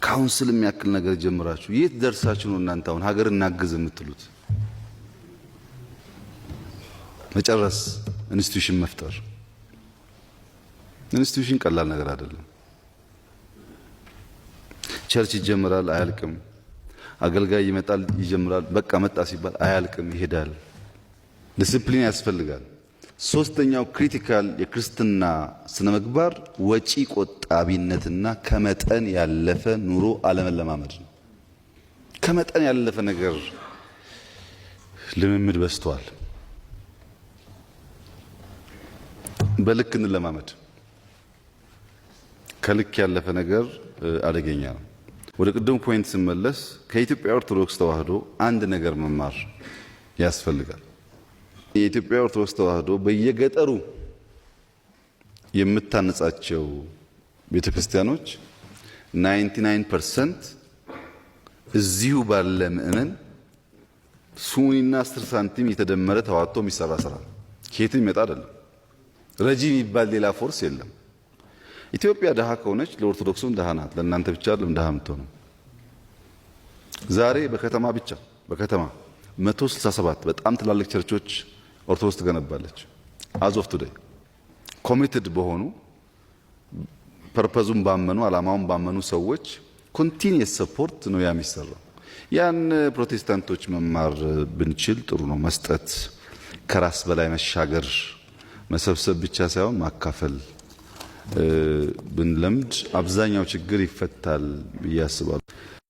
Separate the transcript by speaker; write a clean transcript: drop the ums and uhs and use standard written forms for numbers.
Speaker 1: ካውንስል የሚያክል ነገር ጀምራችሁ የት ደርሳችሁ ነው እናንተ አሁን ሀገር እናግዝ የምትሉት? መጨረስ ኢንስቲትዩሽን መፍጠር። ኢንስቲትዩሽን ቀላል ነገር አይደለም። ቸርች ይጀምራል አያልቅም። አገልጋይ ይመጣል ይጀምራል፣ በቃ መጣ ሲባል አያልቅም፣ ይሄዳል። ዲሲፕሊን ያስፈልጋል። ሶስተኛው ክሪቲካል የክርስትና ስነ ምግባር ወጪ ቆጣቢነትና ከመጠን ያለፈ ኑሮ አለመለማመድ ነው። ከመጠን ያለፈ ነገር ልምምድ በዝቷል። በልክ እንለማመድ። ከልክ ያለፈ ነገር አደገኛ ነው። ወደ ቅድም ፖይንት ስመለስ ከኢትዮጵያ ኦርቶዶክስ ተዋህዶ አንድ ነገር መማር ያስፈልጋል። የኢትዮጵያ ኦርቶዶክስ ተዋህዶ በየገጠሩ የምታነጻቸው ቤተክርስቲያኖች 99% እዚሁ ባለ ምእመን ሱኒና 10 ሳንቲም የተደመረ ተዋጥቶ የሚሰራ ስራ ከየትም ይመጣ አይደለም። ረጂ የሚባል ሌላ ፎርስ የለም። ኢትዮጵያ ደሃ ከሆነች ለኦርቶዶክሱም ደሃ ናት። ለእናንተ ብቻ አይደለም ደሃ የምትሆነው። ዛሬ በከተማ ብቻ በከተማ 167 በጣም ትላልቅ ቸርቾች ኦርቶዶክስ ትገነባለች። አዝ ኦፍ ቱዴይ ኮሚትድ በሆኑ ፐርፐዙን ባመኑ አላማውን ባመኑ ሰዎች ኮንቲኒየስ ሰፖርት ነው የሚሰራው። ያን ፕሮቴስታንቶች መማር ብንችል ጥሩ ነው። መስጠት፣ ከራስ በላይ መሻገር፣ መሰብሰብ ብቻ ሳይሆን ማካፈል ብንለምድ አብዛኛው ችግር ይፈታል ብዬ አስባለሁ።